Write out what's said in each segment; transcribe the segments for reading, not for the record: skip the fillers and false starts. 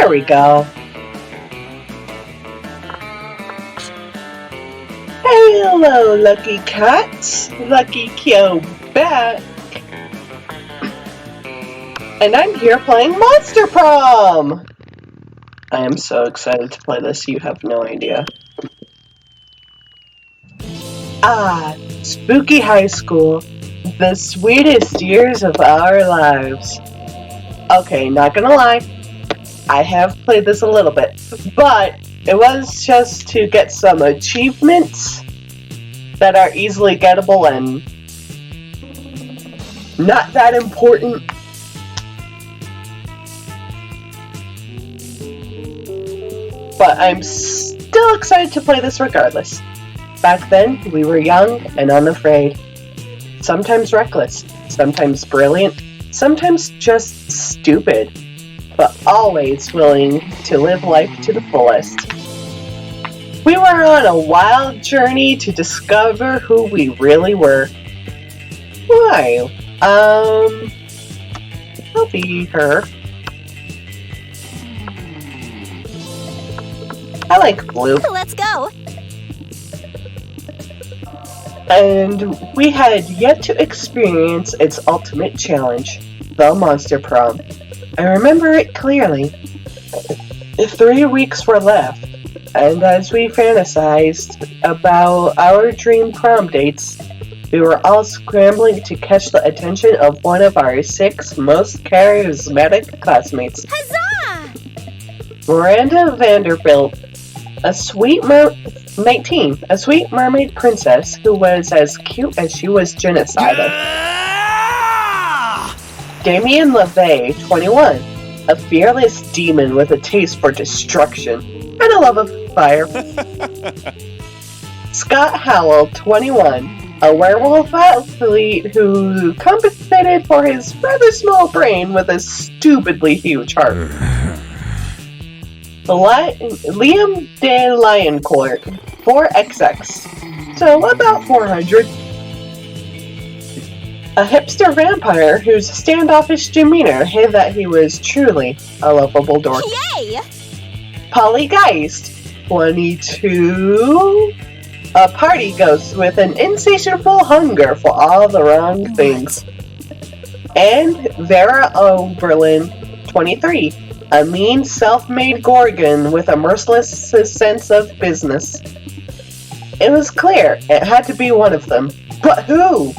There we go. Hello, Lucky Cat. Lucky Kyo back. And I'm here playing Monster Prom! I am so excited to play this, you have no idea. Spooky high school. The sweetest years of our lives. Okay, not gonna lie. I have played this a little bit, but it was just to get some achievements that are easily gettable and not that important. But I'm still excited to play this regardless. Back then, we were young and unafraid. Sometimes reckless, sometimes brilliant, sometimes just stupid, but always willing to live life to the fullest. We were on a wild journey to discover who we really were. Why? I'll be her. I like blue. Let's go! And we had yet to experience its ultimate challenge, the Monster Prom. I remember it clearly. 3 weeks were left, and as we fantasized about our dream prom dates, we were all scrambling to catch the attention of one of our 6 most charismatic classmates. Huzzah! Miranda Vanderbilt, a sweet mermaid princess who was as cute as she was genocidal. Damien LaVey, 21, a fearless demon with a taste for destruction and a love of fire. Scott Howell, 21, a werewolf athlete who compensated for his rather small brain with a stupidly huge heart. Liam De Lioncourt, 4XX, so about 400. A hipster vampire whose standoffish demeanor hid that he was truly a lovable dork. Yay! Polly Geist, 22, a party ghost with an insatiable hunger for all the wrong things. And Vera Oberlin, 23, a mean, self-made Gorgon with a merciless sense of business. It was clear it had to be one of them. But who?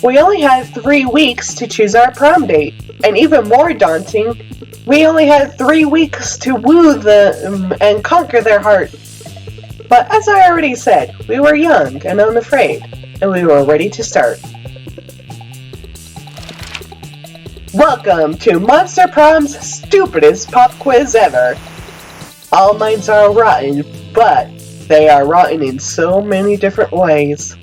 We only had 3 weeks to choose our prom date, and even more daunting, we only had 3 weeks to woo them and conquer their heart. But as I already said, we were young and unafraid, and we were ready to start. Welcome to Monster Prom's stupidest pop quiz ever. All minds are rotten, but they are rotten in so many different ways.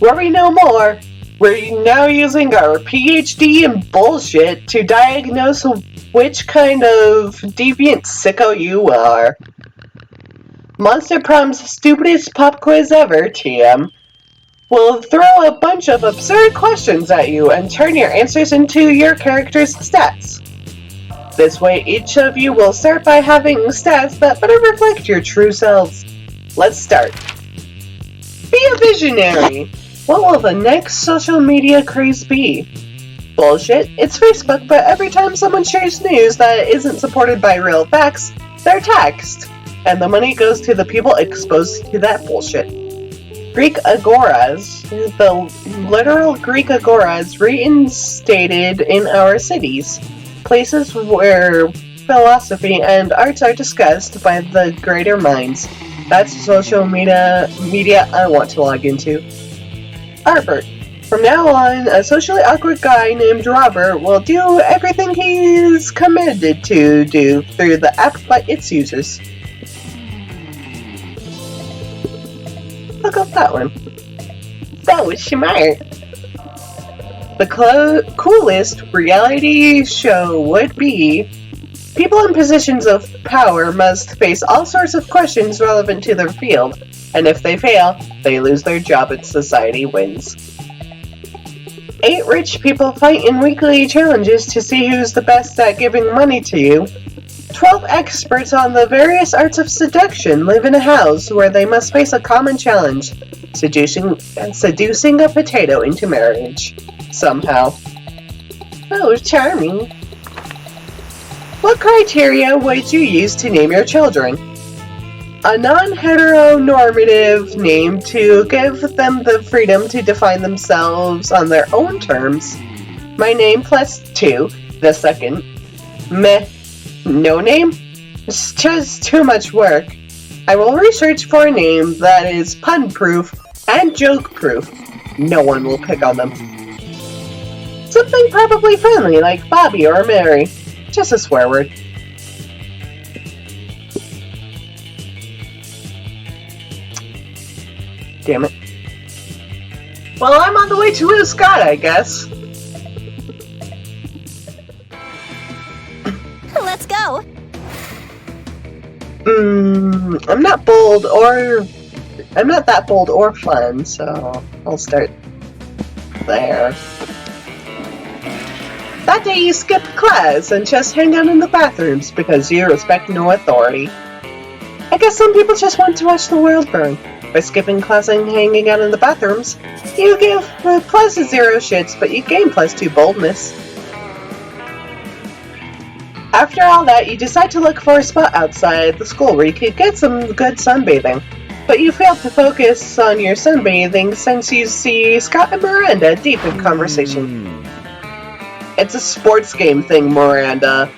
Worry no more. We're now using our PhD in bullshit to diagnose which kind of deviant sicko you are. Monster Prom's stupidest pop quiz ever, TM, will throw a bunch of absurd questions at you and turn your answers into your character's stats. This way, each of you will start by having stats that better reflect your true selves. Let's start. Be a visionary. What will the next social media craze be? Bullshit, it's Facebook, but every time someone shares news that isn't supported by real facts, they're taxed. And the money goes to the people exposed to that bullshit. Greek agoras, the literal Greek agoras reinstated in our cities, places where philosophy and arts are discussed by the greater minds. That's social media I want to log into. Arbert. From now on, a socially awkward guy named Robert will do everything he's committed to do through the app by its users. Look up that one. That was smart. The coolest reality show would be people in positions of power must face all sorts of questions relevant to their field, and if they fail, they lose their job and society wins. 8 rich people fight in weekly challenges to see who's the best at giving money to you. 12 experts on the various arts of seduction live in a house where they must face a common challenge, seducing a potato into marriage. Somehow. Oh, charming. What criteria would you use to name your children? A non-heteronormative name to give them the freedom to define themselves on their own terms. My name plus 2, the second. Meh. No name? It's just too much work. I will research for a name that is pun-proof and joke-proof. No one will pick on them. Something probably friendly like Bobby or Mary. Just a swear word. Damn it. Well, I'm on the way to Will Scott, I guess. Let's go. I'm not that bold or fun, so I'll start there. That day you skip class and just hang out in the bathrooms because you respect no authority. I guess some people just want to watch the world burn. By skipping class and hanging out in the bathrooms, you give plus 0 shits, but you gain plus 2 boldness. After all that, you decide to look for a spot outside the school where you could get some good sunbathing. But you fail to focus on your sunbathing since you see Scott and Miranda deep in conversation. It's a sports game thing, Miranda.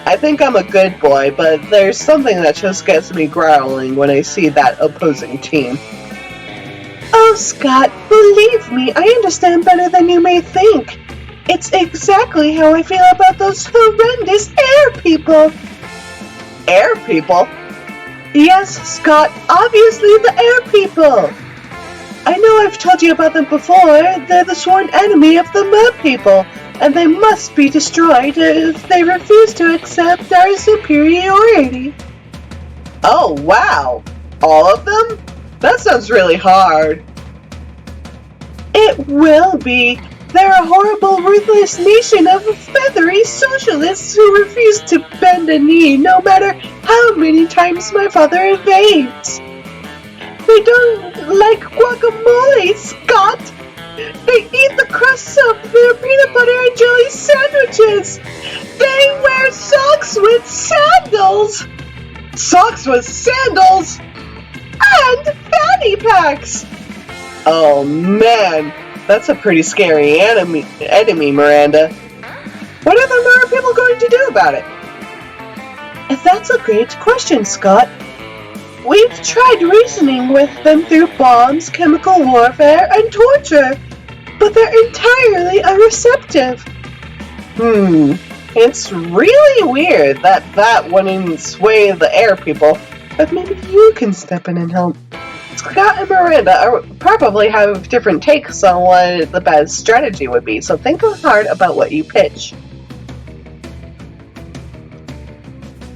I think I'm a good boy, but there's something that just gets me growling when I see that opposing team. Oh, Scott, believe me, I understand better than you may think. It's exactly how I feel about those horrendous air people. Air people? Yes, Scott, obviously the air people. I know I've told you about them before. They're the sworn enemy of the mer people, and they must be destroyed if they refuse to accept our superiority. Oh, wow. All of them? That sounds really hard. It will be. They're a horrible, ruthless nation of feathery socialists who refuse to bend a knee no matter how many times my father invades. They don't like guacamole, Scott. They eat the crusts of their peanut butter and jelly sandwiches. They wear socks with sandals. Socks with sandals? And fanny packs. Oh man. That's a pretty scary enemy, Miranda. What are the mer people going to do about it? That's a great question, Scott. We've tried reasoning with them through bombs, chemical warfare, and torture, but they're entirely unreceptive. It's really weird that wouldn't sway the air people, but maybe you can step in and help. Scott and Miranda probably have different takes on what the best strategy would be, so think hard about what you pitch.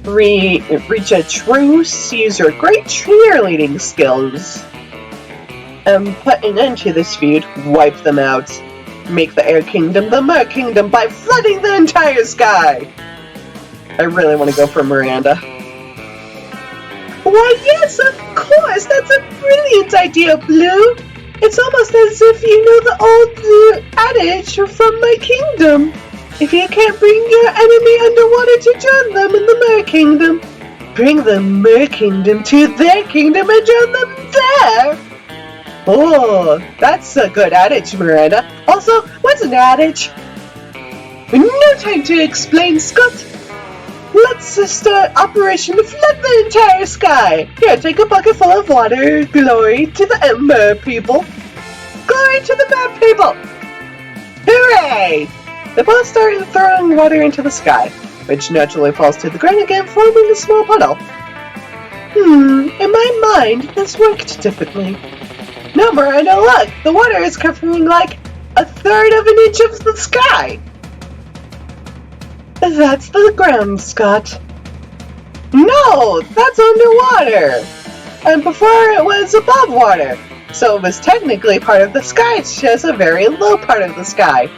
Reach a truce, use your great cheerleading skills, and put an end to this feud, wipe them out. Make the Air Kingdom the Mer Kingdom by flooding the entire sky! I really want to go for Miranda. Why, yes, of course! That's a brilliant idea, Blue! It's almost as if you know the old adage from my kingdom. If you can't bring your enemy underwater to join them in the Mer Kingdom, bring the Mer Kingdom to their kingdom and join them there! Oh, that's a good adage, Miranda. Also, what's an adage? No time to explain, Scott! Let's start Operation Flood the Entire Sky! Here, take a bucket full of water. Glory to the mer people! Glory to the mer people! Hooray! They both start throwing water into the sky, which naturally falls to the ground again, forming a small puddle. In my mind, this worked differently. No, Miranda, look! The water is covering like a third of an inch of the sky! That's the ground, Scott. No, that's underwater. And before it was above water. So it was technically part of the sky, it's just a very low part of the sky.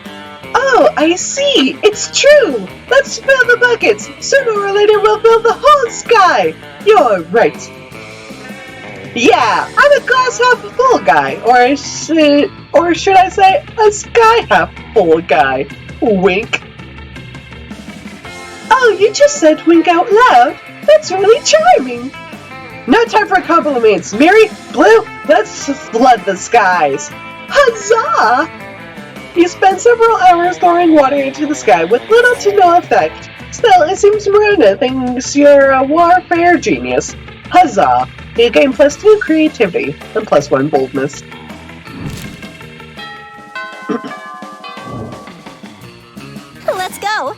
Oh, I see! It's true! Let's fill the buckets! Sooner or later we'll fill the whole sky! You're right! Yeah, I'm a glass half full guy, or should I say, a sky half full guy. Wink. Oh, you just said wink out loud? That's really charming! No time for compliments, Mary! Blue, let's flood the skies! Huzzah! You spend several hours throwing water into the sky with little to no effect. Still, it seems Miranda thinks you're a warfare genius. Huzzah! You gain +2 creativity and +1 boldness. Let's go!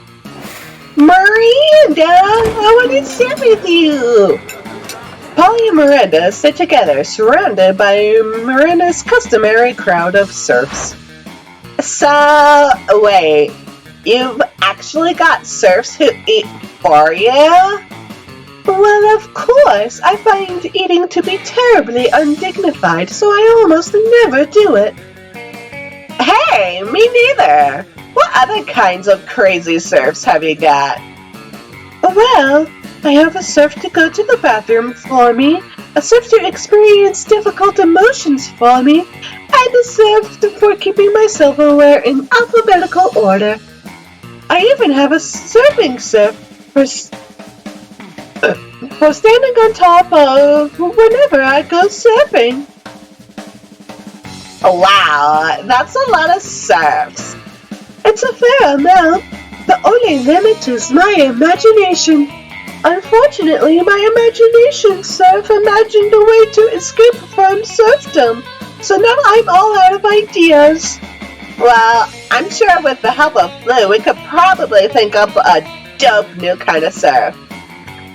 Miranda! I want to sit with you! Polly and Miranda sit together, surrounded by Miranda's customary crowd of serfs. So, wait, you've actually got serfs who eat for you? Well, of course, I find eating to be terribly undignified, so I almost never do it. Hey, me neither! What other kinds of crazy serfs have you got? Well, I have a serf to go to the bathroom for me, a serf to experience difficult emotions for me, and a serf for keeping my silverware in alphabetical order. I even have a serving serf for standing on top of whenever I go surfing. Wow, that's a lot of serfs. It's a fair amount. The only limit is my imagination. Unfortunately, my imagination serf imagined a way to escape from serfdom, so now I'm all out of ideas. Well, I'm sure with the help of Blue, we could probably think up a dope new kind of serf.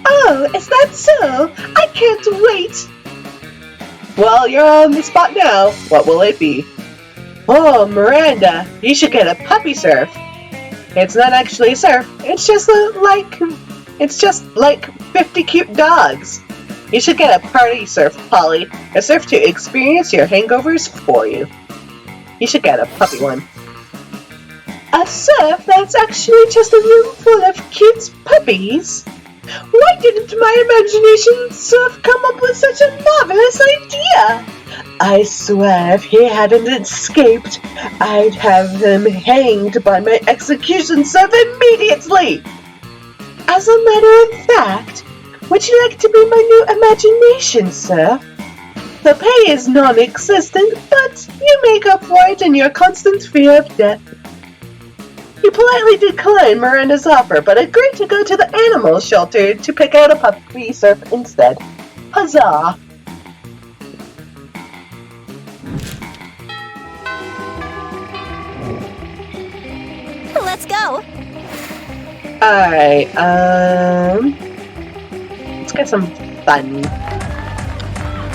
Oh, is that so? I can't wait! Well, you're on the spot now. What will it be? Oh, Miranda, you should get a puppy serf. It's not actually a serf, it's just like 50 cute dogs. You should get a party serf, Polly. A serf to experience your hangovers for you. You should get a puppy one. A serf that's actually just a room full of cute puppies? Why didn't my imagination serf come up with such a marvelous idea? I swear if he hadn't escaped, I'd have him hanged by my execution serf immediately! As a matter of fact, would you like to be my new imagination serf? The pay is non-existent, but you make up for it in your constant fear of death. You politely decline Miranda's offer, but agree to go to the animal shelter to pick out a puppy serf instead. Huzzah! Let's go! Alright, let's get some fun.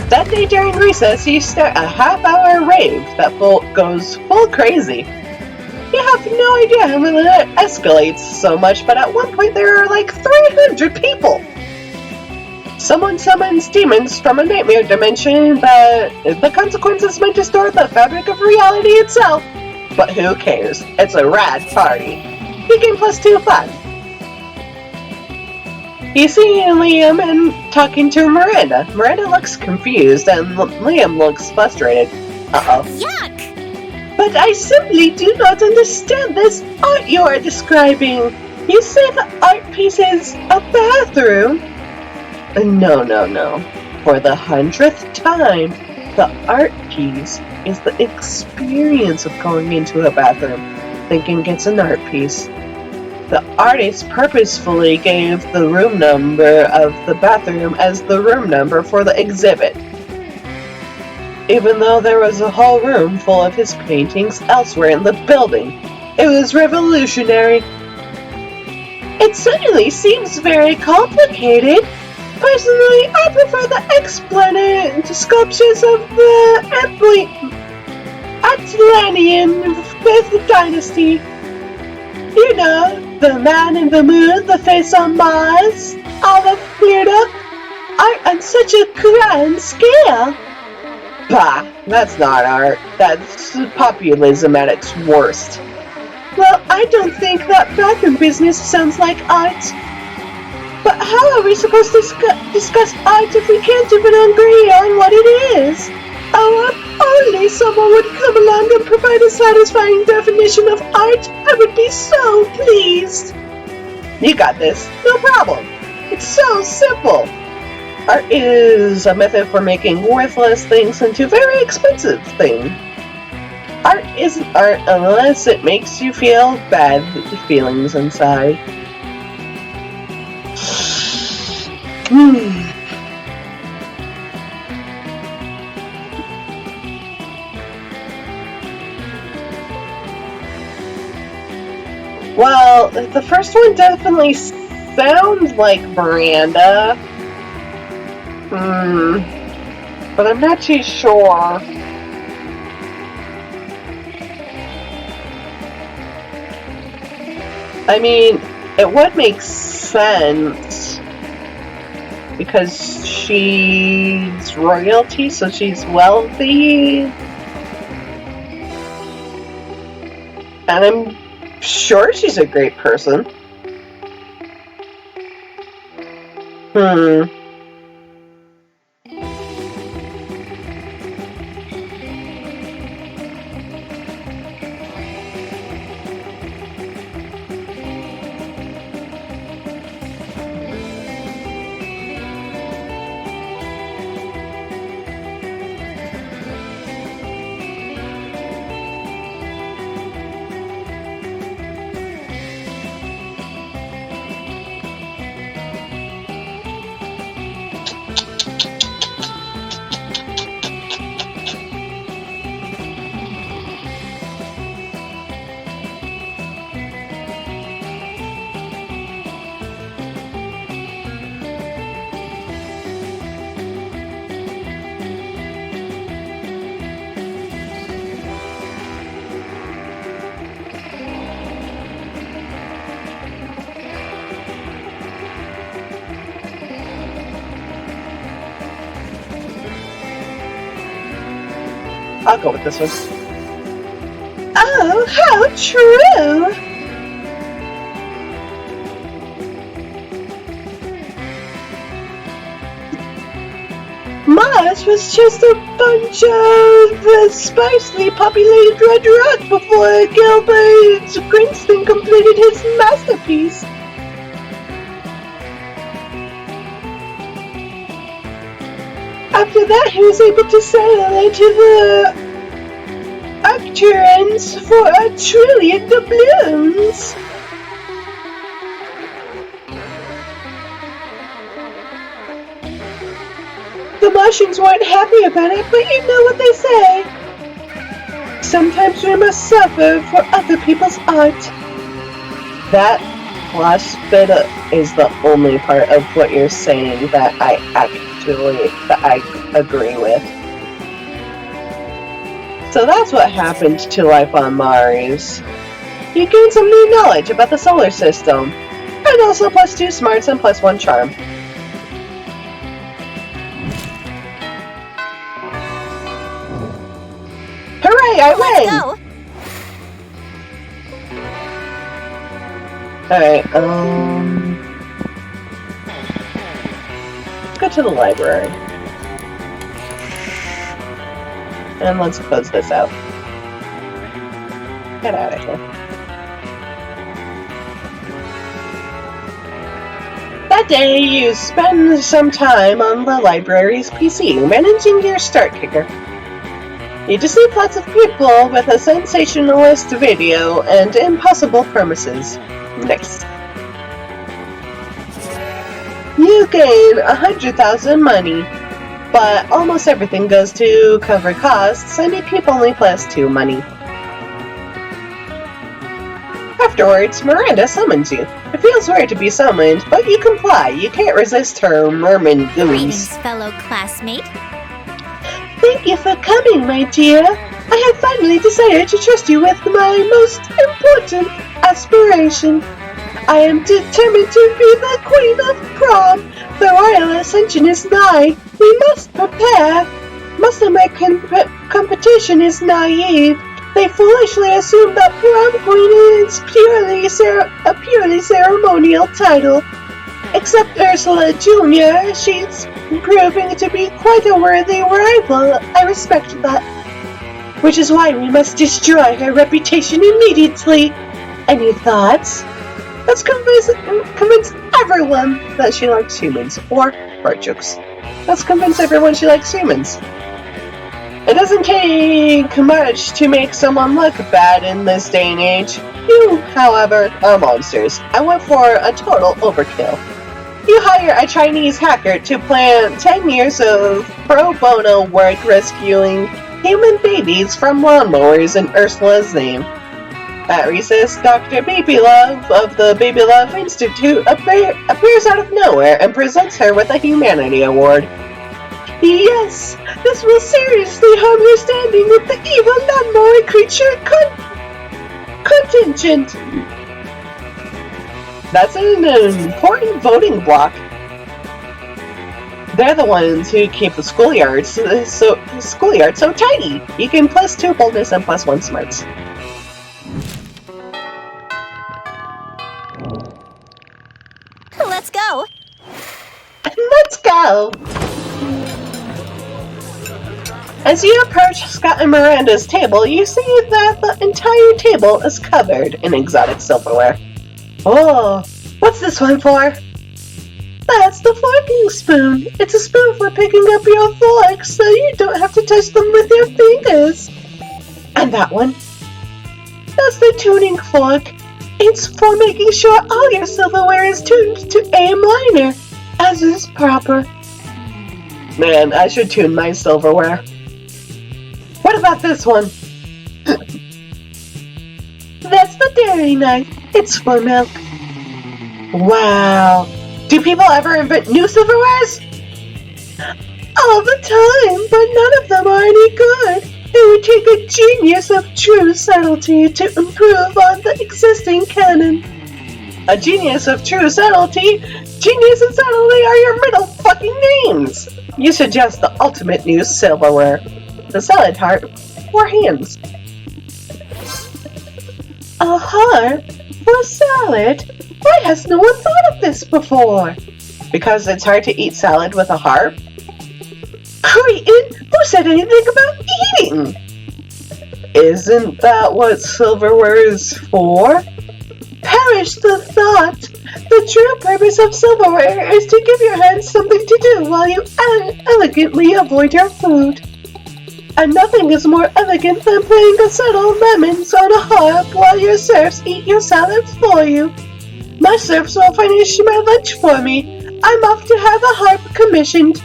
That day during recess, you start a half-hour rave that goes full crazy. You have no idea how it escalates so much, but at one point there are like 300 people! Someone summons demons from a nightmare dimension, but the consequences might distort the fabric of reality itself. But who cares? It's a rad party. You gain +2 fun. You see Liam and talking to Miranda. Miranda looks confused and Liam looks frustrated. Uh-oh. Yuck! But I simply do not understand this art you are describing. You say the art piece is a bathroom? No. For the 100th time, the art piece is the experience of going into a bathroom, thinking it's an art piece. The artist purposefully gave the room number of the bathroom as the room number for the exhibit, even though there was a whole room full of his paintings elsewhere in the building. It was revolutionary. It certainly seems very complicated. Personally, I prefer the explanatory sculptures of the Atlantean 5th Dynasty. You know, the man in the moon, the face on Mars, all the cleared up art on such a grand scale. Bah, that's not art. That's populism at its worst. Well, I don't think that bathroom business sounds like art. But how are we supposed to discuss art if we can't even agree on what it is? Oh, if only someone would come along and provide a satisfying definition of art, I would be so pleased. You got this. No problem. It's so simple. Art is a method for making worthless things into very expensive things. Art isn't art unless it makes you feel bad feelings inside. Well, the first one definitely sounds like Miranda. But I'm not too sure. I mean, it would make sense because she's royalty, so she's wealthy. And I'm sure she's a great person. I'll go with this one. Oh, how true! Mars was just a bunch of sparsely populated red rocks before Gilbert Princeton completed his masterpiece. After that, he was able to sail into the Arcturans for 1 trillion doubloons. The Martians weren't happy about it, but you know what they say. Sometimes we must suffer for other people's art. That last bit is the only part of what you're saying that I agree with. So that's what happened to life on Mars. You gain some new knowledge about the solar system, and also +2 smarts and +1 charm. Hooray, I win! Alright, let's go to the library. And let's close this out. Get out of here. That day, you spend some time on the library's PC, managing your start kicker. You deceive lots of people with a sensationalist video and impossible promises. Nice. You gain 100,000 money, but almost everything goes to cover costs, and you keep only +2 money. Afterwards, Miranda summons you. It feels weird to be summoned, but you comply. You can't resist her mermaid goons. Greetings, fellow classmate. Thank you for coming, my dear. I have finally decided to trust you with my most important aspiration. I am determined to be the Queen of Prom. The royal ascension is nigh. We must prepare. Most of my competition is naive. They foolishly assume that prom queen is a purely ceremonial title. Except Ursula Jr., she's proving to be quite a worthy rival. I respect that. Which is why we must destroy her reputation immediately. Any thoughts? Let's convince everyone that she likes humans. Or fart jokes. Let's convince everyone she likes humans. It doesn't take much to make someone look bad in this day and age. You, however, are monsters. I went for a total overkill. You hire a Chinese hacker to plan 10 years of pro bono work rescuing human babies from lawnmowers in Ursula's name. At recess, Dr. Babylove of the Babylove Institute appears out of nowhere and presents her with a Humanity Award. Yes, this will seriously harm your standing with the evil lawnmower creature contingent. That's an important voting block. They're the ones who keep the schoolyard so tidy. You can +2 boldness and +1 smarts. Let's go! Let's go! As you approach Scott and Miranda's table, you see that the entire table is covered in exotic silverware. Oh, what's this one for? That's the forking spoon. It's a spoon for picking up your forks so you don't have to touch them with your fingers. And that one? That's the tuning fork. It's for making sure all your silverware is tuned to A minor, as is proper. Man, I should tune my silverware. What about this one? That's the dairy knife. It's for milk. Wow. Do people ever invent new silverwares? All the time, but none of them are any good. It would take a genius of true subtlety to improve on the existing canon. A genius of true subtlety? Genius and subtlety are your middle fucking names! You suggest the ultimate new silverware. The salad heart or hands. A heart for salad? Why has no one thought of this before? Because it's hard to eat salad with a harp? Cretin, who said anything about eating? Isn't that what silverware is for? Perish the thought! The true purpose of silverware is to give your hands something to do while you elegantly avoid your food. And nothing is more elegant than playing a subtle lemons on a harp while your serfs eat your salad for you. My serfs will finish my lunch for me. I'm off to have a harp commissioned.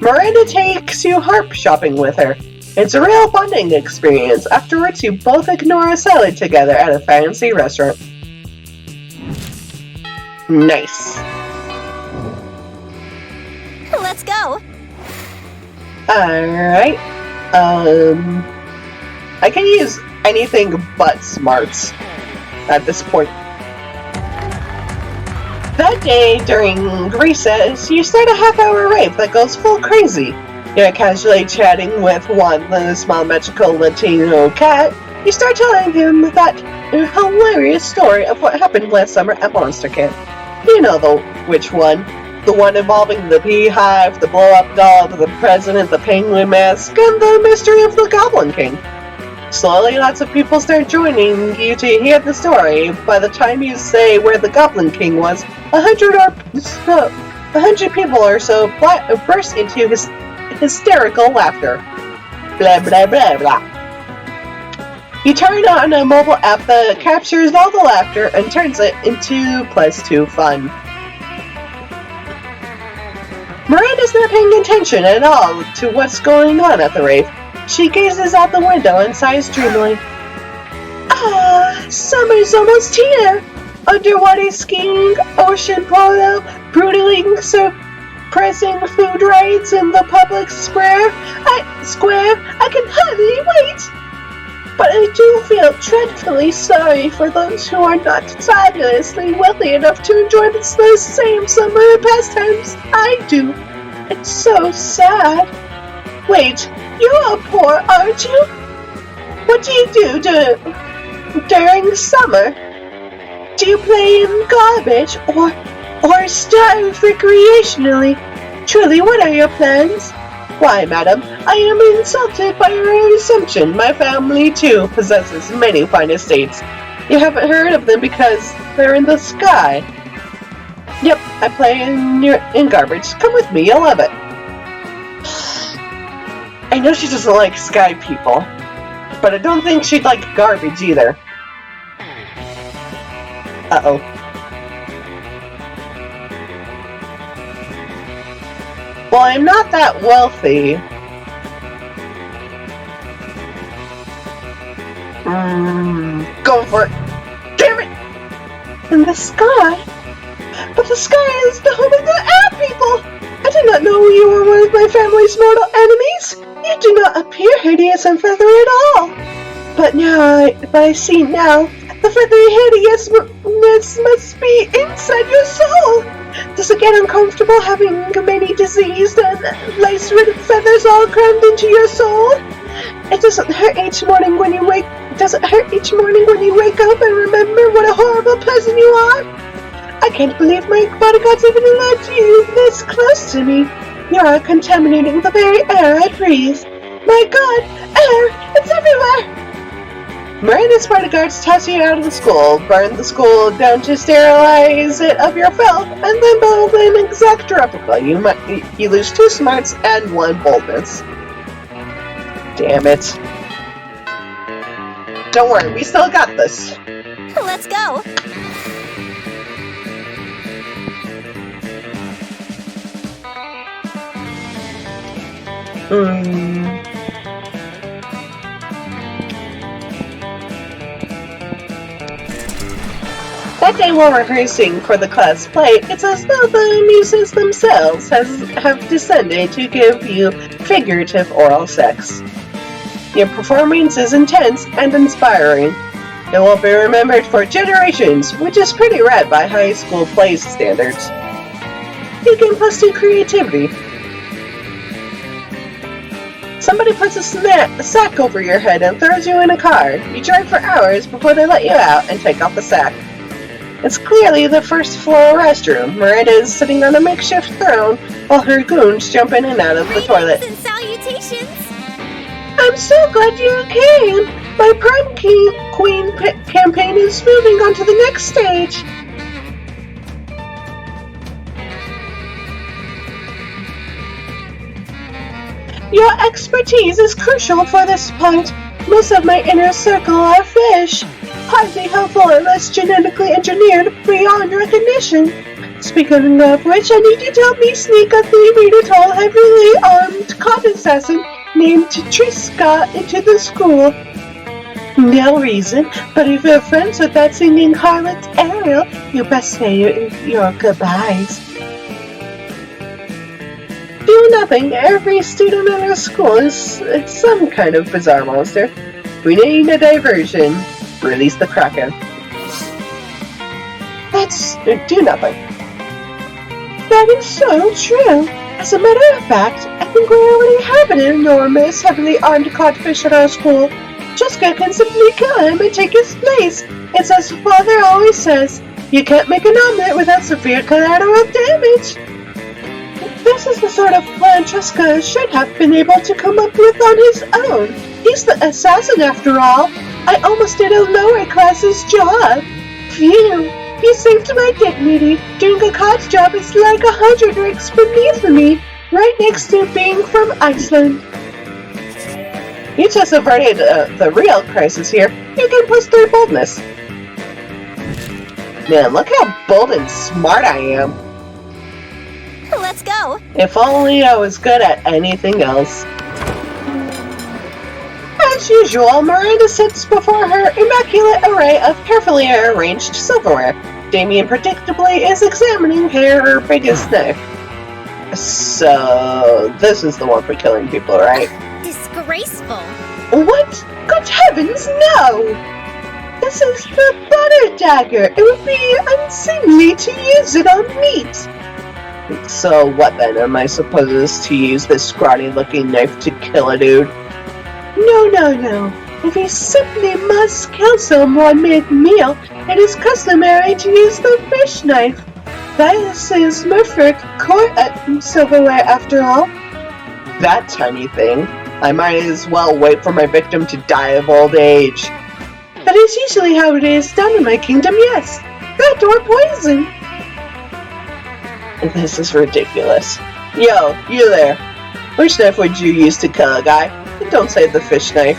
Miranda takes you harp shopping with her. It's a real bonding experience. Afterwards, you both ignore a salad together at a fancy restaurant. Nice. Let's go! Alright. I can use anything but smarts at this point. That day, during recess, you start a half-hour rave that goes full crazy. You're casually chatting with one, the small magical Latino cat. You start telling him that hilarious story of what happened last summer at Monster Camp. You know which one. The one involving the beehive, the blow-up doll, the president, the penguin mask, and the mystery of the Goblin King. Slowly, lots of people start joining you to hear the story. By the time you say where the Goblin King was, 100 people or so burst into hysterical laughter. Blah, blah, blah, blah. You turn on a mobile app that captures all the laughter and turns it into +2 fun. Miranda's not paying attention at all to what's going on at the rave. She gazes out the window and sighs dreamily. Ah, summer's almost here! Underwater skiing, ocean polo, brutally suppressing food rights in the public square. I can hardly wait! But I do feel dreadfully sorry for those who are not fabulously wealthy enough to enjoy the same summer pastimes I do. It's so sad. Wait, you're poor, aren't you? What do you do during summer? Do you play in garbage or starve recreationally? Truly, what are your plans? Why, madam, I am insulted by your assumption. My family, too, possesses many fine estates. You haven't heard of them because they're in the sky. Yep, I play in garbage. Come with me, you'll love it. I know she doesn't like sky people, but I don't think she'd like garbage either. Uh-oh. Well, I'm not that wealthy. Go for it. Damn it! In the sky? But the sky is the home of the air people! I did not know you were one of my family's mortal enemies! You do not appear hideous and feathery at all! But I see now, the feathery hideousness must be inside your soul! Does it get uncomfortable having many diseased and lace-ridden feathers all crammed into your soul? It doesn't hurt each morning when you wake up and remember what a horrible person you are? I can't believe my bodyguards even allowed you this close to me. You are contaminating the very air I breathe. My God, air! It's everywhere! Miranda's bodyguards toss you out of the school, burn the school down to sterilize it of your filth, and then build an exact replica. You lose 2 smarts and 1 boldness. Damn it. Don't worry, we still got this. Let's go. That day while rehearsing for the class play, it's as though the muses themselves have descended to give you figurative oral sex. Your performance is intense and inspiring. It will be remembered for generations, which is pretty rad by high school play standards. You gain +2 creativity. Somebody puts a sack over your head and throws you in a car. You drive for hours before they let you out and take off the sack. It's clearly the first floor restroom. Miranda is sitting on a makeshift throne while her goons jump in and out of the toilet. And salutations! I'm so glad you came! My Prom Queen campaign is moving on to the next stage. Your expertise is crucial for this part. Most of my inner circle are fish. Hardly helpful unless genetically engineered beyond recognition. Speaking of which, I need you to help me sneak a thieving tall, heavily armed cop assassin named Triska into the school. No reason, but if you're friends with that singing harlot Ariel, you best say your goodbyes. Do nothing. Every student in our school is some kind of bizarre monster. We need a diversion. Release the Kraken. Let's do nothing. That is so true. As a matter of fact, I think we already have an enormous, heavily armed codfish at our school. Jessica can simply kill him and take his place. It's as Father always says, you can't make an omelet without severe collateral damage. This is the sort of plan Jessica should have been able to come up with on his own. He's the assassin after all. I almost did a lower class's job. Phew, he saved my dignity. Doing a cod's job is like 100 ranks beneath me, right next to being from Iceland. You just averted the real crisis here. You can +3 boldness. Man, look how bold and smart I am. Let's go. If only I was good at anything else. As usual, Miranda sits before her immaculate array of carefully arranged silverware. Damien predictably is examining her biggest knife. So, this is the one for killing people, right? Disgraceful. What? Good heavens, no! This is the butter dagger. It would be unseemly to use it on meat. So what then? Am I supposed to use this scrawny looking knife to kill a dude? No. If you simply must kill someone mid-meal, it is customary to use the fish knife. This is Merfolk court silverware after all. That tiny thing. I might as well wait for my victim to die of old age. That is usually how it is done in my kingdom, yes. That or poison. This is ridiculous. Yo, you there. Which knife would you use to kill a guy? Don't say the fish knife.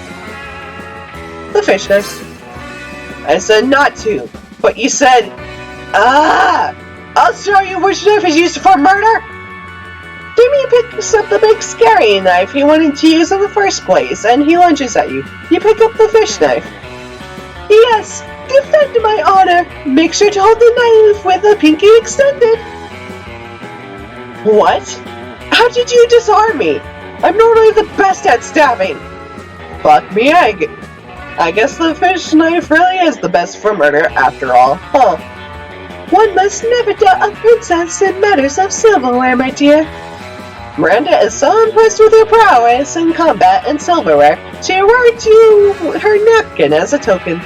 The fish knife. I said not to, but you said, I'll show you which knife is used for murder. Jimmy picks up the big scary knife he wanted to use in the first place, and he lunges at you. You pick up the fish knife. Yes, defend my honor. Make sure to hold the knife with the pinky extended. What? How did you disarm me? I'm normally the best at stabbing. Fuck me, I guess the fish knife really is the best for murder after all, huh? One must never doubt a princess in matters of silverware, my dear. Miranda is so impressed with your prowess in combat and silverware, she awards you her napkin as a token.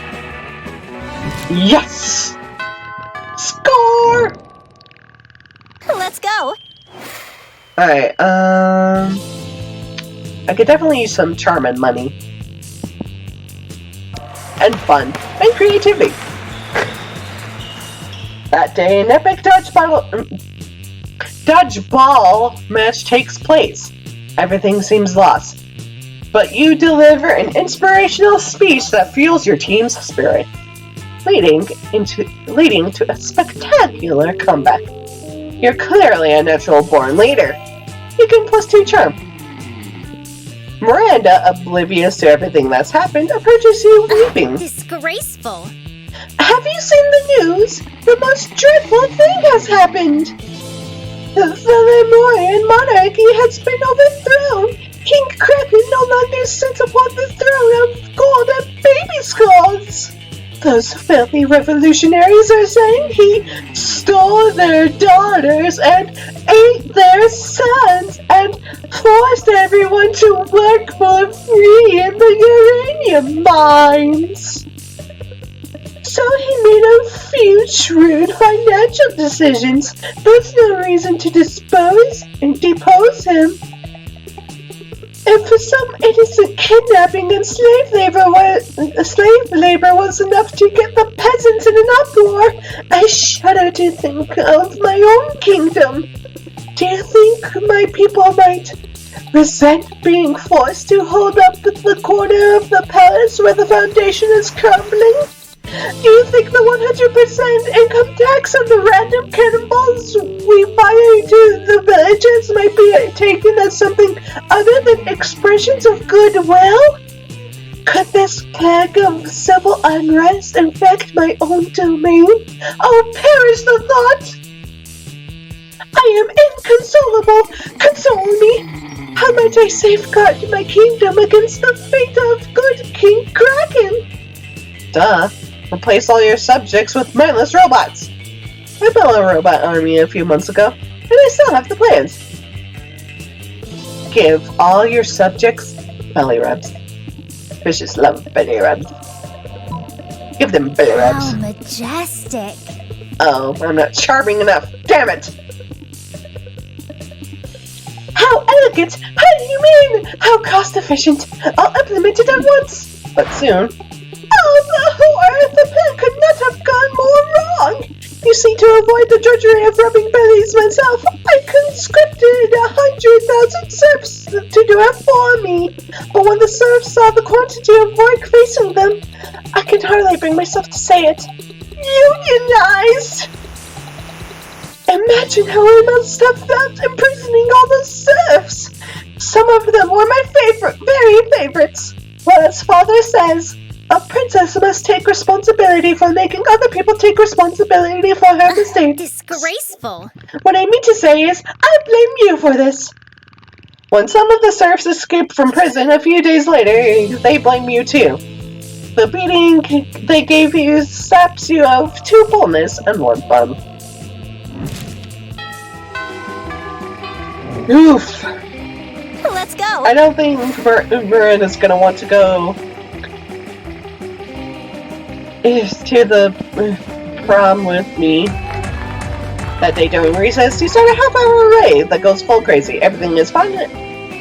Yes! Score! Let's go. Alright, I could definitely use some charm and money. And fun. And creativity. That day, an epic dodgeball match takes place. Everything seems lost. But you deliver an inspirational speech that fuels your team's spirit, leading to a spectacular comeback. You're clearly a natural-born leader. You can +2 charm. Miranda, oblivious to everything that's happened, approaches you weeping. Disgraceful. Have you seen the news? The most dreadful thing has happened. The Lemurian monarchy has been overthrown. King Kraken no longer sits upon the throne of gold and baby skulls. Those filthy revolutionaries are saying he stole their daughters and ate their sons and forced everyone to work for free in the uranium mines. So he made a few shrewd financial decisions. There's no reason to depose him. And for some innocent kidnapping and slave labor was enough to get the peasants in an uproar. I shudder to think of my own kingdom. Do you think my people might resent being forced to hold up the corner of the palace where the foundation is crumbling? Do you think the 100% income tax on the random cannonballs we fire into the villages might be taken as something other than expressions of goodwill? Could this plague of civil unrest infect my own domain? Oh, perish the thought! I am inconsolable! Console me! How might I safeguard my kingdom against the fate of good King Kraken? Duh. Replace all your subjects with mindless robots. I built a robot army a few months ago, and I still have the plans. Give all your subjects belly rubs. Fishes love belly rubs. Give them belly rubs. How majestic. Oh, I'm not charming enough. Damn it! How elegant! How do you mean? How cost efficient! I'll implement it at once. But soon. Oh, the horror! The plan could not have gone more wrong! You see, to avoid the drudgery of rubbing bellies myself, I conscripted 100,000 serfs to do it for me. But when the serfs saw the quantity of work facing them, I can hardly bring myself to say it. Unionized! Imagine how I must have felt imprisoning all the serfs! Some of them were my very favorites. Well, as father says, a princess must take responsibility for making other people take responsibility for her mistakes. Disgraceful. What I mean to say is, I blame you for this. When some of the serfs escaped from prison a few days later, they blame you too. The beating they gave you saps you of 2 fullness and 1 fun. Oof. Let's go. I don't think Miranda's gonna want to go is to the prom with me that day during recess to start a half-hour rave that goes full crazy. Everything is fine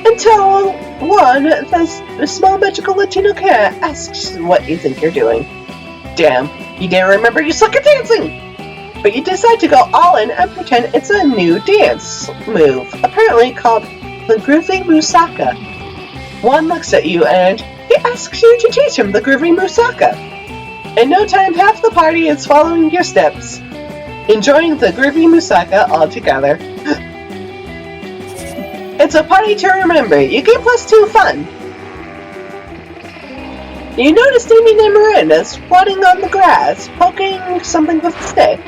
until the small magical Latino cat asks what you think you're doing. Damn, you didn't remember you suck at dancing! But you decide to go all in and pretend it's a new dance move, apparently called the Groovy Musaka. Juan looks at you and he asks you to teach him the Groovy Musaka. In no time, half the party is following your steps, enjoying the Groovy Musaka all together. It's a party to remember. You get +2 fun. You notice Damien and Miranda squatting on the grass, poking something with a stick.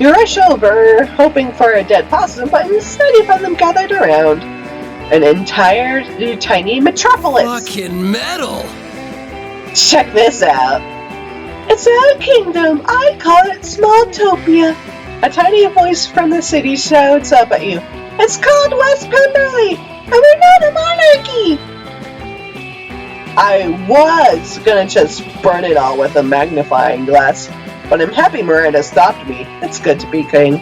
You rush over, hoping for a dead possum, but instead you find them gathered around an entire tiny metropolis. Fucking metal! Check this out. It's our kingdom. I call it Smalltopia. A tiny voice from the city shouts up at you. It's called West Pemberley, and we're not a monarchy. I was gonna just burn it all with a magnifying glass, but I'm happy Miranda stopped me. It's good to be king.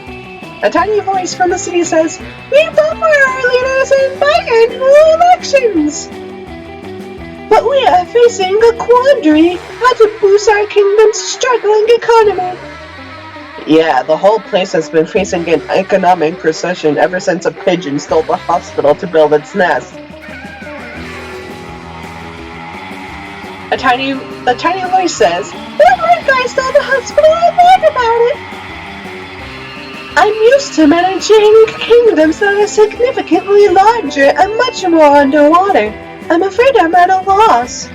A tiny voice from the city says, we vote for our leaders in biannual elections. But we are facing a quandary how to boost our kingdom's struggling economy. Yeah, the whole place has been facing an economic recession ever since a pigeon stole the hospital to build its nest. The tiny voice says, that one guy stole the hospital and lied about it. I'm used to managing kingdoms that are significantly larger and much more underwater. I'm afraid I'm at a loss.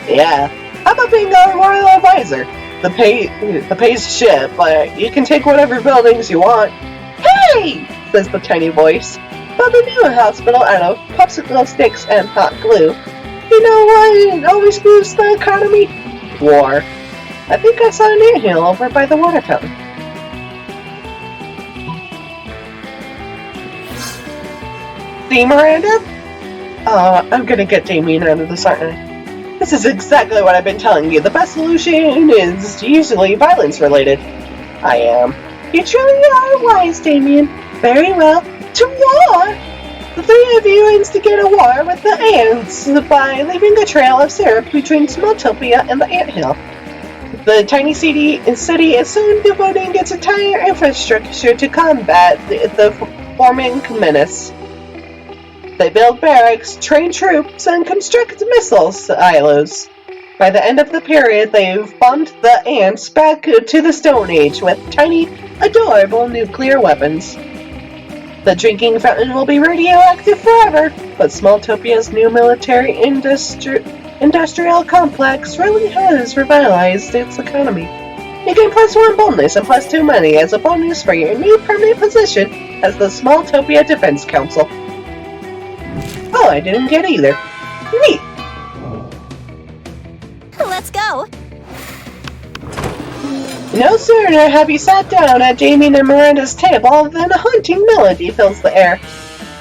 Yeah, how about being a royal advisor? The pay's shit, but you can take whatever buildings you want. Hey! Says the tiny voice. Build a new hospital out of popsicle sticks and hot glue. You know what always boosts the economy? War. I think I saw an anthill over by the water fountain. See, Miranda? I'm gonna get Damien out of this, aren't I? This is exactly what I've been telling you. The best solution is usually violence-related. I am. You truly are wise, Damien. Very well. To war! The three of you instigate a war with the ants by leaving a trail of syrup between Smalltopia and the anthill. The tiny city is soon devoting its entire infrastructure to combat the forming menace. They build barracks, train troops, and construct missile silos. By the end of the period, they've bombed the ants back to the Stone Age with tiny, adorable nuclear weapons. The drinking fountain will be radioactive forever, but Smalltopia's new military industrial complex really has revitalized its economy. You gain +1 boldness and +2 money as a bonus for your new permanent position as the Smalltopia Defense Council. Oh, I didn't get either. Neat! Let's go. No sooner have you sat down at Damien and Miranda's table than a haunting melody fills the air.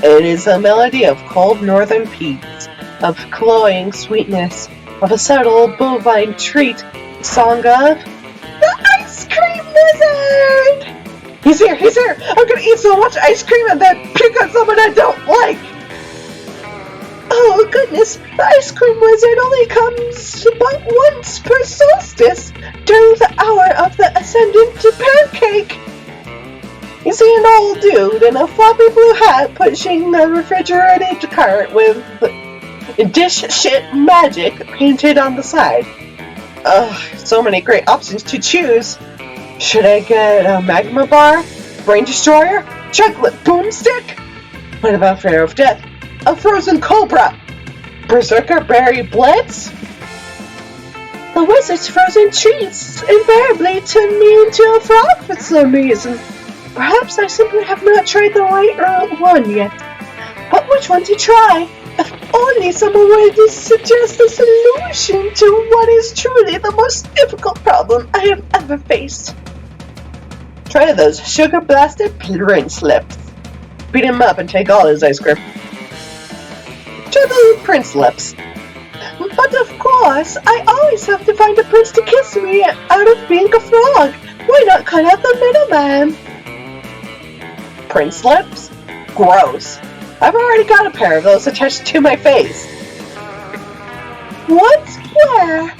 It is a melody of cold northern peaks, of cloying sweetness, of a subtle bovine treat, a song of the Ice Cream Wizard! He's here! I'm gonna eat so much ice cream and then puke on someone I don't like! Oh goodness, the Ice Cream Wizard only comes about once per solstice, during the hour of the ascendant pancake. You see an old dude in a floppy blue hat pushing a refrigerated cart with dish shit magic painted on the side. Ugh, so many great options to choose. Should I get a magma bar, brain destroyer, chocolate boomstick? What about Pharaoh of Death? A frozen cobra! Berserker berry blitz? The wizard's frozen treats invariably turn me into a frog for some reason. Perhaps I simply have not tried the right one yet. But which one to try? If only someone would suggest a solution to what is truly the most difficult problem I have ever faced. Try those sugar-blasted prince lips. Beat him up and take all his ice cream. Try the prince lips. But of course, I always have to find a prince to kiss me out of being a frog. Why not cut out the middleman? Prince lips? Gross. I've already got a pair of those attached to my face. What? Where?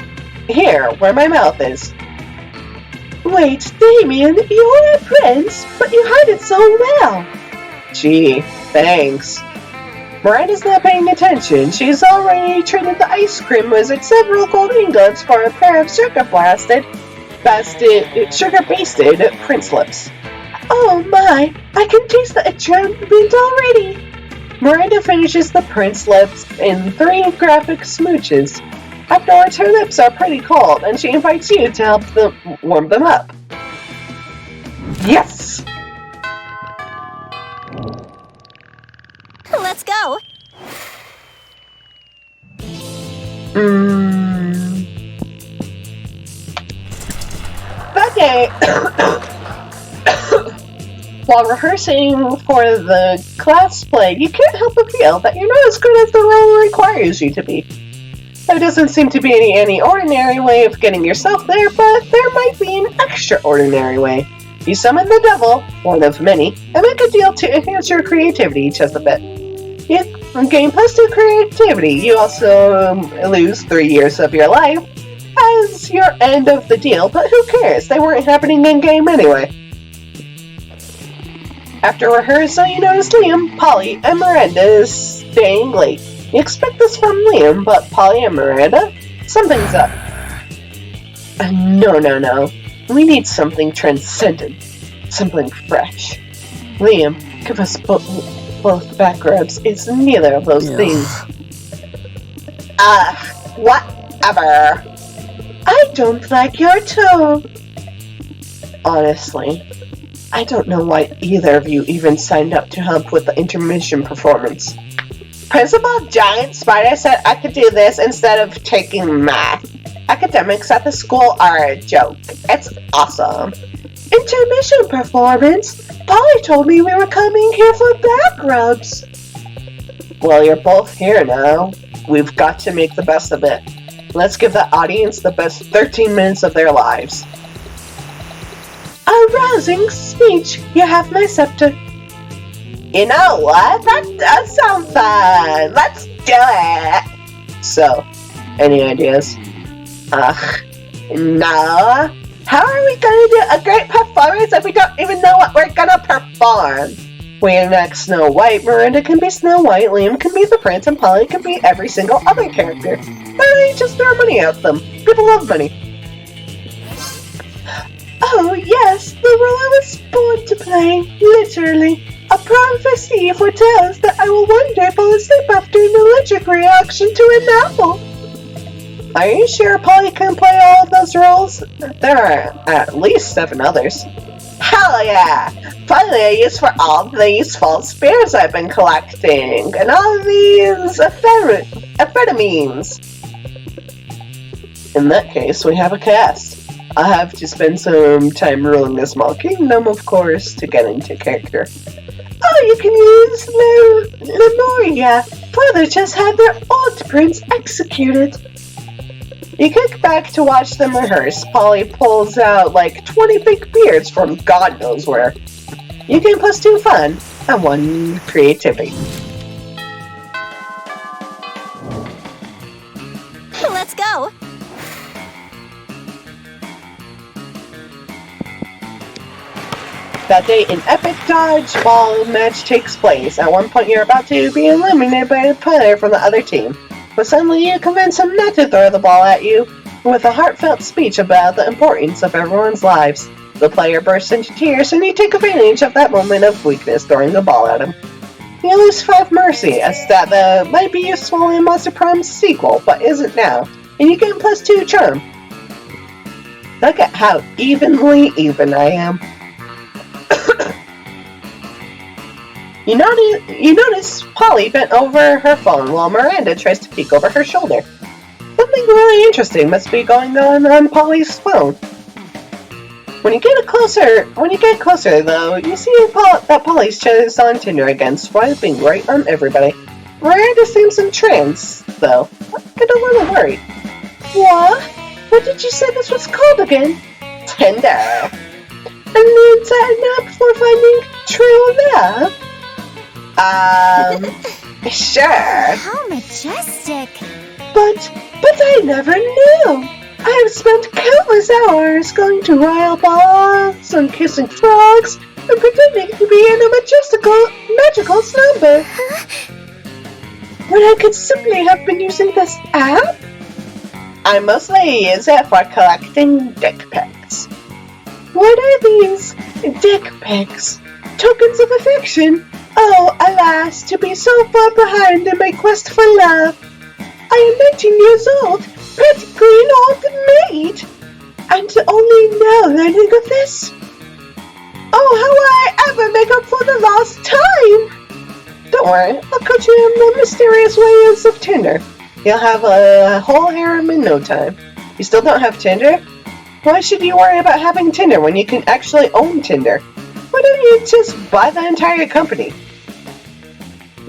Here, where my mouth is. Wait, Damien, you're a prince, but you hide it so well. Gee, thanks. Miranda's not paying attention. She's already traded the ice cream wizard several gold ingots for a pair of sugar-basted prince lips. Oh my, I can taste the enchantment already. Miranda finishes the prince lips in 3 graphic smooches. Afterwards, her lips are pretty cold, and she invites you to help warm them up. Yes! Let's go. That day, while rehearsing for the class play, you can't help but feel that you're not as good as the role requires you to be. There doesn't seem to be any ordinary way of getting yourself there, but there might be an extraordinary way. You summon the devil, one of many, and make a deal to enhance your creativity just a bit. You gain +2 creativity. You also lose 3 years of your life as your end of the deal, but who cares? They weren't happening in-game anyway. After rehearsal, you notice Liam, Polly, and Miranda staying late. You expect this from Liam, but Polly and Miranda? Something's up. No. We need something transcendent. Something fresh. Liam, give us both back rubs. It's neither of those things. Whatever. I don't like your tone. Honestly, I don't know why either of you even signed up to help with the intermission performance. Principal Giant Spider said I could do this instead of taking math. Academics at the school are a joke. It's awesome. Intermission performance? Polly told me we were coming here for back rubs. Well, you're both here now. We've got to make the best of it. Let's give the audience the best 13 minutes of their lives. A rousing speech. You have my scepter. You know what? That does sound fun. Let's do it. So, any ideas? No. How are we gonna do a great performance if we don't even know what we're gonna perform? We enact Snow White. Miranda can be Snow White, Liam can be the prince, and Polly can be every single other character. They just throw money at them. People love money. Oh yes, the role I was born to play. Literally. A prophecy foretells that I will one day fall asleep after an allergic reaction to an apple. Are you sure Polly can play all of those roles? There are at least 7 others. Hell yeah! Finally a use for all these false spears I've been collecting, and all of these amphetamines. In that case, we have a cast. I'll have to spend some time ruling a small kingdom, of course, to get into character. Oh, you can use Lemuria. Father just had their old prince executed. You kick back to watch them rehearse. Polly pulls out like 20 big beards from God knows where. You gain +2 fun and 1 creativity. Let's go. That day, an epic dodgeball match takes place. At one point, you're about to be eliminated by a player from the other team. But suddenly, you convince him not to throw the ball at you with a heartfelt speech about the importance of everyone's lives. The player bursts into tears, and you take advantage of that moment of weakness, throwing the ball at him. You lose 5 mercy, a stat that might be useful in Monster Prom's sequel, but isn't now, and you gain +2 charm. Look at how evenly even I am. You notice Polly bent over her phone while Miranda tries to peek over her shoulder. Something really interesting must be going on Polly's phone. When you get closer though, you see that Polly's just on Tinder again, swiping right on everybody. Miranda seems in trance, though. I get a little worried. What? What did you say this was called again? Tinder. And means that an app for finding true love? Sure. How majestic. But I never knew. I have spent countless hours going to royal balls and kissing frogs and pretending to be in a magical slumber. When I could simply have been using this app? I mostly use it for collecting dick pics. What are these dick pics? Tokens of affection? Oh, alas, to be so far behind in my quest for love. I am 19 years old, practically an old maid, and only now learning of this. Oh, how will I ever make up for the lost time? Don't worry, I'll coach you in the mysterious ways of Tinder. You'll have a whole harem in no time. You still don't have Tinder? Why should you worry about having Tinder when you can actually own Tinder? Why don't you just buy the entire company?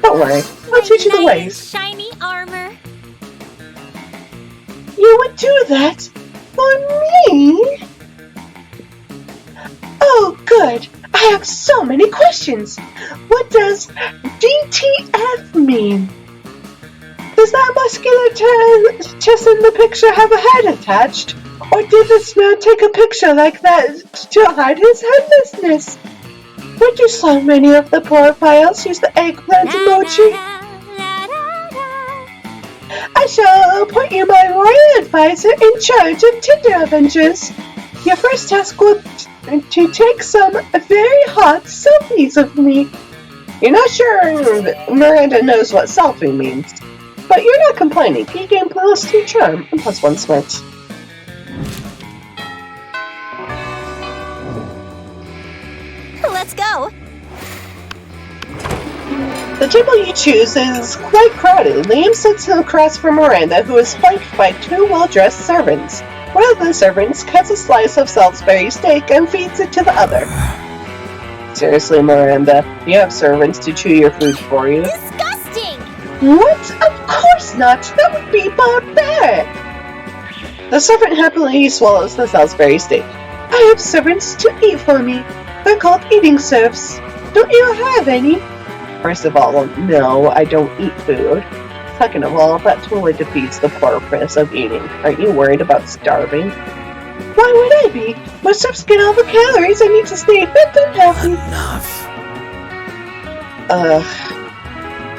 Don't worry, I'll teach you the ways. Shiny armor. You would do that? For me? Oh, good. I have so many questions. What does DTF mean? Does that muscular chest in the picture have a head attached? Or did this man take a picture like that to hide his headlessness? Why do so many of the profiles use the eggplant emoji? I shall appoint you my royal advisor in charge of Tinder Avengers. Your first task will to take some very hot selfies of me. You're not sure Miranda knows what selfie means, but you're not complaining. You gain +2 charm and +1 smart. Let's go. The table you choose is quite crowded. Liam sits across from Miranda, who is flanked by 2 well-dressed servants. One of the servants cuts a slice of Salisbury steak and feeds it to the other. Seriously, Miranda, you have servants to chew your food for you? Disgusting! What? Of course not! That would be barbaric! The servant happily swallows the Salisbury steak. I have servants to eat for me. They're called eating serfs. Don't you have any? First of all, no, I don't eat food. Second of all, that totally defeats the purpose of eating. Aren't you worried about starving? Why would I be? My serfs get all the calories I need to stay fit and healthy. Enough.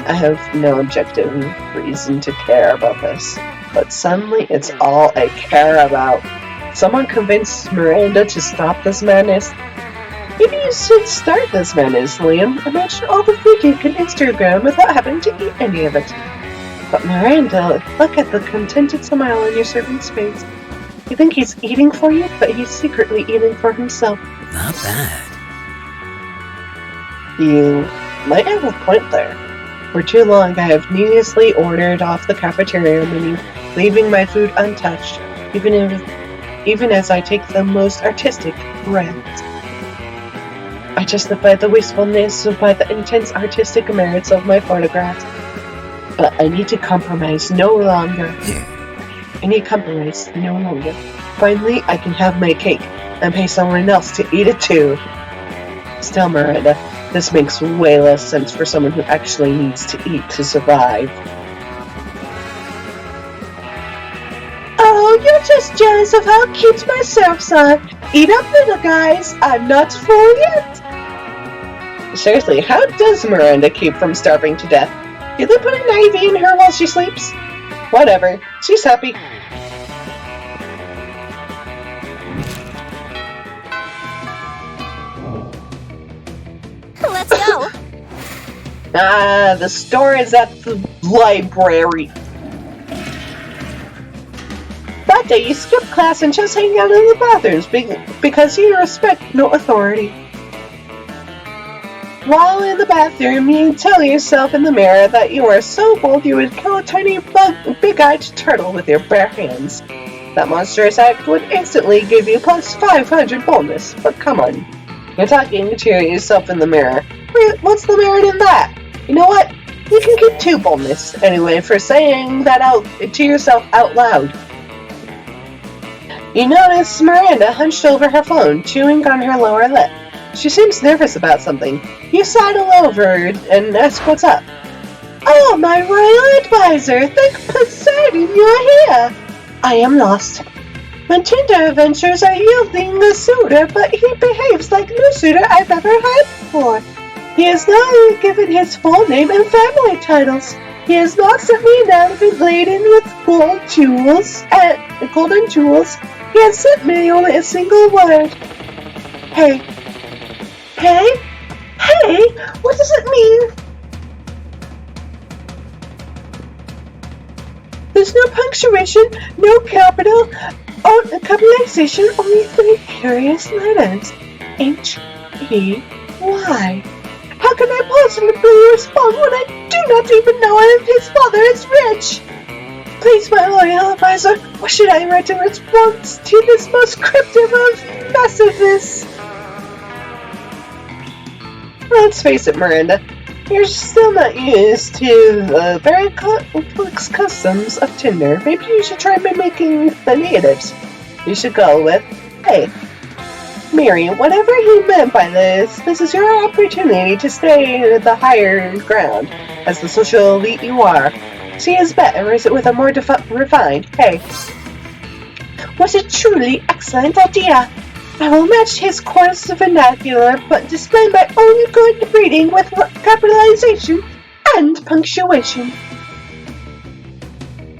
I have no objective reason to care about this. But suddenly, it's all I care about. Someone convinced Miranda to stop this madness. Maybe you should start this madness, Liam. Imagine all the food you can Instagram without having to eat any of it. But Miranda, look at the contented smile on your servant's face. You think he's eating for you, but he's secretly eating for himself. Not bad. You might have a point there. For too long, I have needlessly ordered off the cafeteria menu, leaving my food untouched, even as I take the most artistic breaths. I justify the wastefulness by the intense artistic merits of my photographs. But I need to compromise no longer. Finally, I can have my cake and pay someone else to eat it too. Still, Miranda, this makes way less sense for someone who actually needs to eat to survive. Oh, you're just jealous of how cute my serfs are. Eat up, little guys. I'm not full yet. Seriously, how does Miranda keep from starving to death? Did they put an IV in her while she sleeps? Whatever. She's happy. Let's go. The store is at the library. That day you skipped class and just hang out in the bathrooms because you respect no authority. While in the bathroom, you tell yourself in the mirror that you are so bold you would kill a tiny big-eyed turtle with your bare hands. That monstrous act would instantly give you plus 500 bonus, but come on. You're talking to yourself in the mirror. What's the merit in that? You know what? You can keep 2 bonus, anyway, for saying that out to yourself out loud. You notice Miranda hunched over her phone, chewing on her lower lip. She seems nervous about something. You sidle over and ask what's up. Oh, my royal advisor, thank Poseidon you're here. I am lost. My Tinder adventures are yielding a suitor, but he behaves like no suitor I've ever had before. He has not given his full name and family titles. He has not sent me an elephant laden with golden jewels. He has sent me only a single word. Hey. Hey? Hey? What does it mean? There's no punctuation, no capital, or capitalization, only 3 curious letters. H-E-Y. How can I possibly respond when I do not even know if his father is rich? Please, my royal advisor, what should I write in response to this most cryptic of messages? Let's face it, Miranda. You're still not used to the very complex customs of Tinder. Maybe you should try mimicking the natives. You should go with, hey, Mary, whatever he meant by this is your opportunity to stay the higher ground. As the social elite you are. See his bet and raise it with a more refined, hey. What a truly excellent idea! I will match his coarse vernacular, but display my own good breeding with capitalization and punctuation.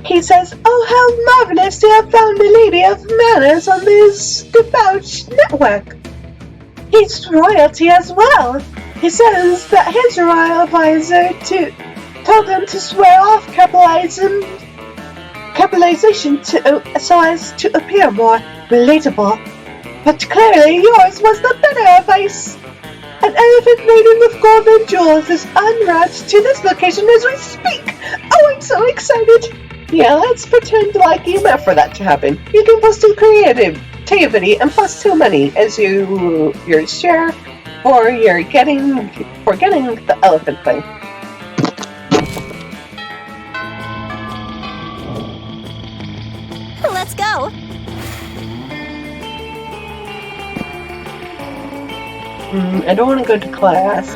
He says, oh, how marvelous to have found a lady of manners on this debauched network. He's royalty as well. He says that his royal advisor told him to swear off capitalization so as to appear more relatable. But clearly yours was the better advice. An elephant laden with gold and jewels is en route to this location as we speak. Oh, I'm so excited. Yeah, let's pretend like you meant for that to happen. You can plus 2 creativity and plus 2 money as your share for getting the elephant thing. Let's go. I don't want to go to class.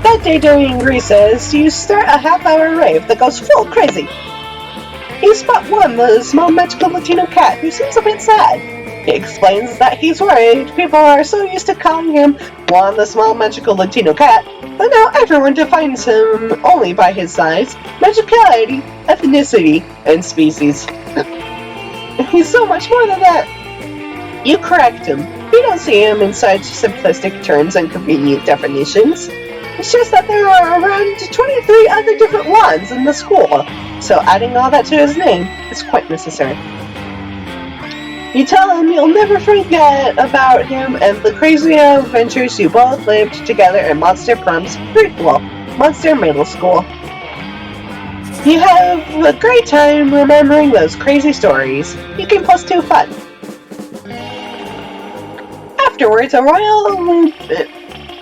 That day during recess, you start a half-hour rave that goes full crazy. You spot one, the small magical Latino cat, who seems a bit sad. He explains that he's worried people are so used to calling him Juan the small magical Latino cat, that now everyone defines him only by his size, magicality, ethnicity, and species. He's so much more than that. You correct him. You don't see him in such simplistic terms and convenient definitions. It's just that there are around 23 other different ones in the school, so adding all that to his name is quite necessary. You tell him you'll never forget about him and the crazy adventures you both lived together in Monster Prom's prequel, Monster Middle School. You have a great time remembering those crazy stories. You can plus 2 fun. Afterwards, a royal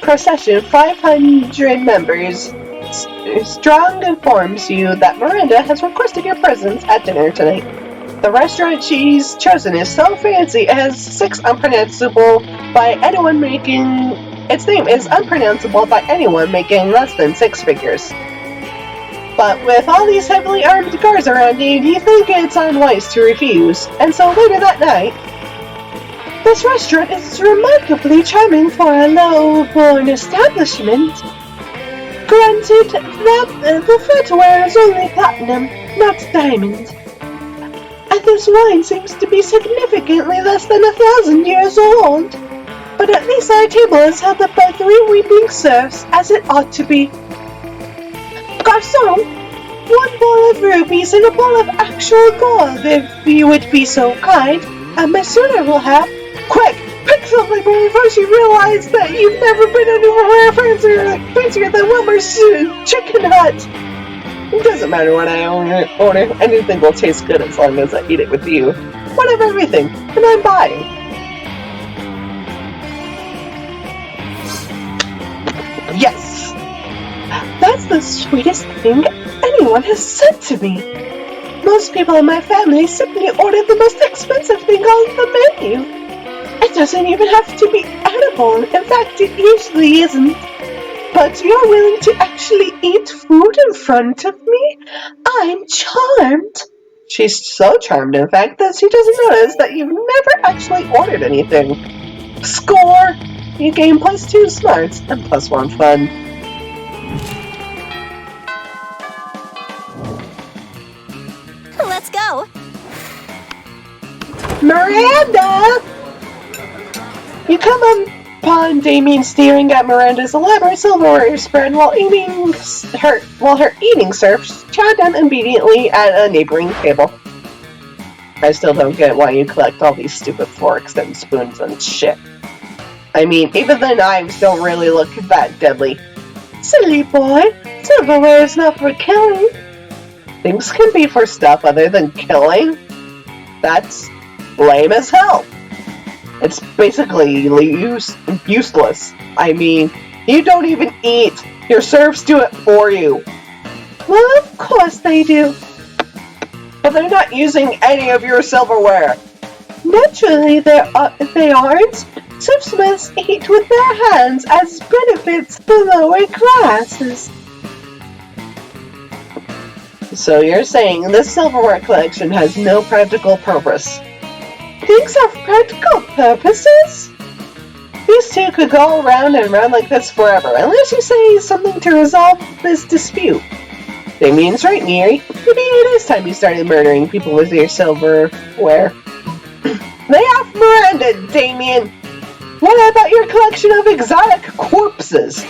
procession, 500 members strong, informs you that Miranda has requested your presence at dinner tonight. The restaurant she's chosen is so fancy it has its name is unpronounceable by anyone making less than 6 figures. But with all these heavily armed guards around you think it's unwise to refuse, and so later that night, this restaurant is remarkably charming for a low-born establishment. Granted that the footwear is only platinum, not diamond. And this wine seems to be significantly less than 1,000 years old. But at least our table is held up by 3 weeping serfs, as it ought to be. Garçon, 1 bowl of rubies and a bowl of actual gold, if you would be so kind, and my suitor will have. Quick, pick something before she realizes that you've never been anywhere fancier than Wilmer's Chicken Hut. It doesn't matter what I order, anything will taste good as long as I eat it with you. One of everything, and I'm buying. the sweetest thing anyone has said to me. Most people in my family simply order the most expensive thing on the menu. It doesn't even have to be edible. In fact, it usually isn't. But you're willing to actually eat food in front of me? I'm charmed. She's so charmed, in fact, that she doesn't notice that you've never actually ordered anything. Score! You gain +2 smarts and +1 fun. Let's go. Miranda! You come upon Damien staring at Miranda's elaborate silverware spread while her eating serfs chow down immediately at a neighboring table. I still don't get why you collect all these stupid forks and spoons and shit. I mean, even the knives don't really look that deadly. Silly boy, silverware is not for killing. Things can be for stuff other than killing. That's lame as hell. It's basically useless. I mean, you don't even eat. Your serfs do it for you. Well, of course they do. But they're not using any of your silverware. Naturally, they aren't. Serfs must eat with their hands as benefits for lower classes. So you're saying this silverware collection has no practical purpose? Things have practical purposes? These two could go around and around like this forever, unless you say something to resolve this dispute. Damien's right, Neri. Maybe it is time you started murdering people with your silverware. Lay off Miranda, Damien! What about your collection of exotic corpses?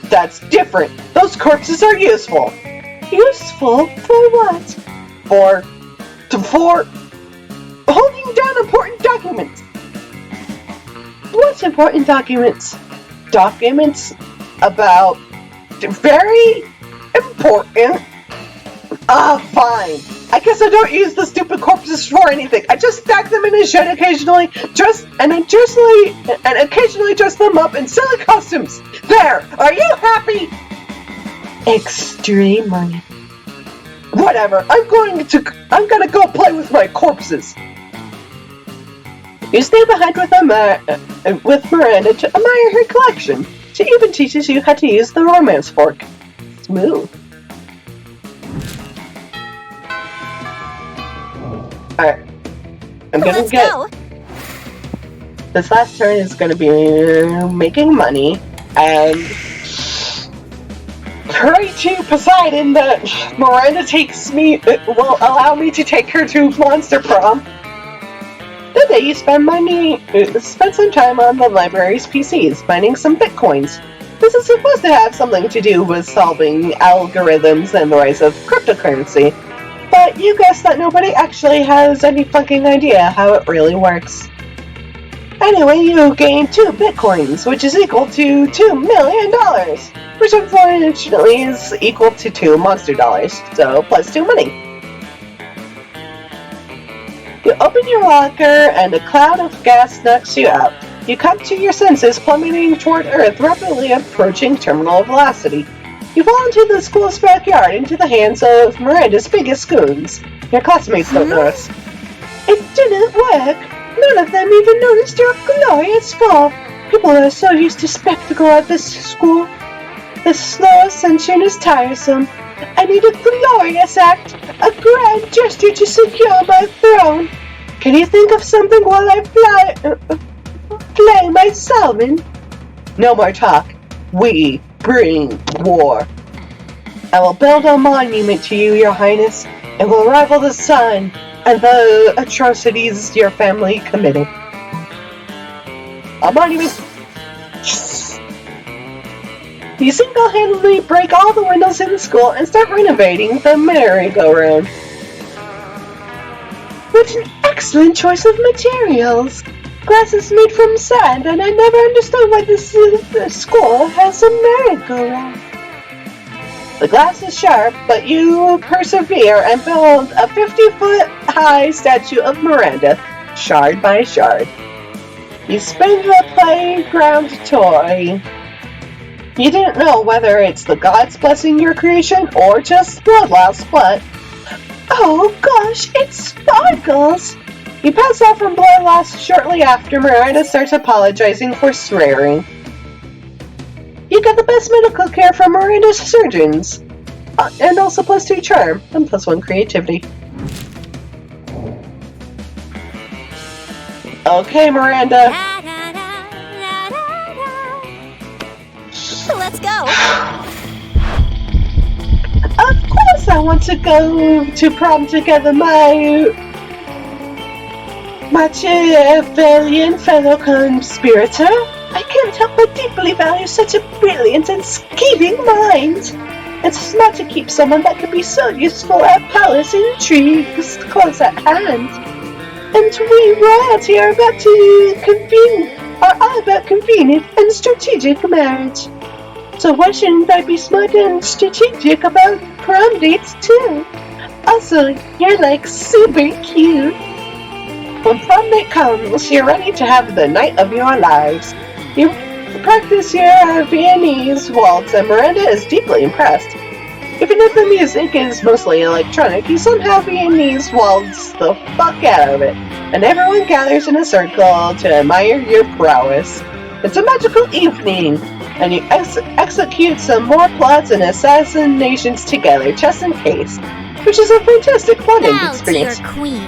That's different. Those corpses are useful. Useful? For what? For holding down important documents. What important documents? Documents about very important. Fine. I guess I don't use the stupid corpses for anything. I just stack them in a shed occasionally, and occasionally dress them up in silly costumes. There. Are you happy? Extremely. Whatever. I'm gonna go play with my corpses. You stay behind with Miranda to admire her collection. She even teaches you how to use the romance fork. Smooth. Alright. Let's go. This last turn is gonna be making money, and pray to Poseidon that Miranda will allow me to take her to Monster Prom. The day you spend some time on the library's PCs, mining some bitcoins. This is supposed to have something to do with solving algorithms and the rise of cryptocurrency, but you guess that nobody actually has any fucking idea how it really works. Anyway, you gain 2 bitcoins, which is equal to $2 million, which unfortunately is equal to 2 monster dollars, so +2 money. You open your locker and a cloud of gas knocks you out. You come to your senses, plummeting toward Earth, rapidly approaching terminal velocity. You fall into the school's backyard, into the hands of Miranda's biggest goons. Your classmates don't notice. It didn't work. None of them even noticed your glorious fall. People are so used to spectacle at this school. The slow ascension is tiresome. I need a glorious act, a grand gesture to secure my throne. Can you think of something while I play my salmon? No more talk. We bring war. I will build a monument to you, Your Highness. It will rival the sun and the atrocities your family committed. A monument. You single-handedly break all the windows in the school and start renovating the merry-go-round. What an excellent choice of materials! Glass is made from sand, and I never understood why this school has a merry-go-round. The glass is sharp, but you persevere and build a 50-foot-high statue of Miranda, shard by shard. You spin the playground toy. You didn't know whether it's the gods blessing your creation or just blood loss, but... Oh gosh, it sparkles! You pass out from blood loss shortly after Miranda starts apologizing for swearing. You get the best medical care from Miranda's surgeons, and also +2 charm and +1 creativity. Okay, Miranda. Let's go. Of course I want to go to prom together, my Machiavellian fellow conspirator. I can't help but deeply value such a brilliant and scheming mind. It's smart to keep someone that could be so useful at palace intrigues close at hand. And we royalty are all about convenient and strategic marriage. So why shouldn't I be smart and strategic about prom dates too? Also, you're like super cute. When prom night comes, you're ready to have the night of your lives. You practice your Viennese waltz and Miranda is deeply impressed. Even if the music is mostly electronic, you somehow Viennese waltz the fuck out of it, and everyone gathers in a circle to admire your prowess. It's a magical evening, and you execute some more plots and assassinations together, just in case, which is a fantastic bonding experience. Your queen.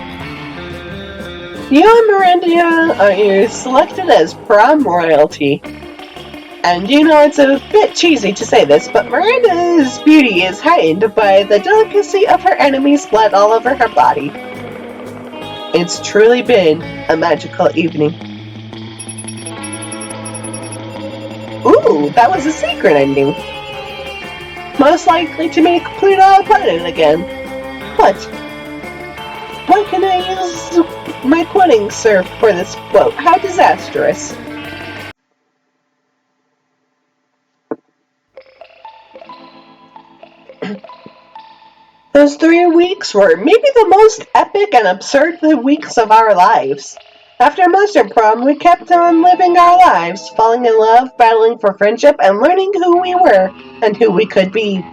You and Miranda are selected as prom royalty. And you know it's a bit cheesy to say this, but Miranda's beauty is heightened by the delicacy of her enemy's blood all over her body. It's truly been a magical evening. Ooh, that was a secret ending. Most likely to make Pluto a planet again. What? Why can I use my quitting surf for this boat? How disastrous. Those 3 weeks were maybe the most epic and absurd weeks of our lives. After Monster Prom, we kept on living our lives, falling in love, battling for friendship, and learning who we were and who we could be.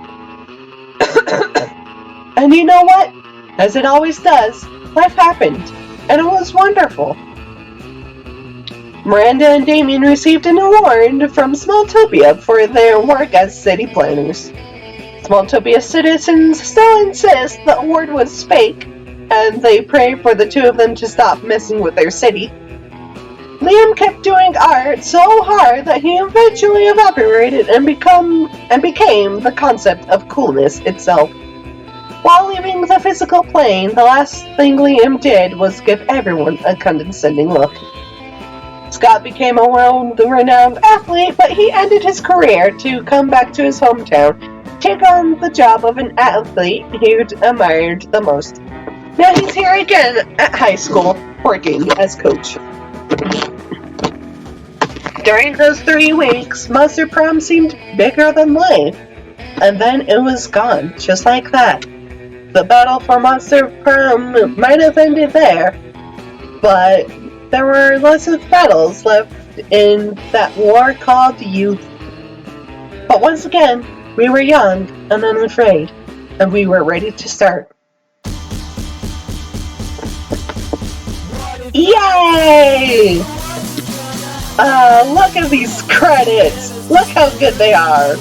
And you know what? As it always does, life happened, and it was wonderful. Miranda and Damien received an award from Smalltopia for their work as city planners. Smalltopia citizens still insist the award was fake, and they pray for the two of them to stop messing with their city. Liam kept doing art so hard that he eventually evaporated and became the concept of coolness itself. While leaving the physical plane, the last thing Liam did was give everyone a condescending look. Scott became a world-renowned athlete, but he ended his career to come back to his hometown, take on the job of an athlete he'd admired the most. Now he's here again at high school, working as coach. During those 3 weeks, Monster Prom seemed bigger than life, and then it was gone, just like that. The battle for Monster Prom might have ended there, but there were lots of battles left in that war called youth. But once again, we were young and unafraid, and we were ready to start. Yay! Look at these credits! Look how good they are!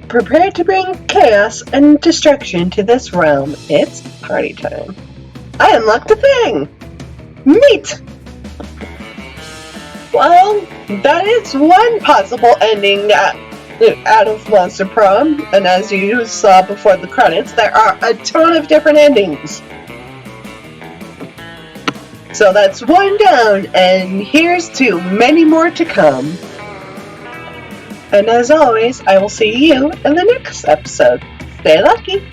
Prepare to bring chaos and destruction to this realm. It's party time. I unlocked a thing! Meet! Well, that is one possible ending out of Monster Prom, and as you saw before the credits, there are a ton of different endings. So that's one down, and here's to many more to come. And as always, I will see you in the next episode. Stay lucky!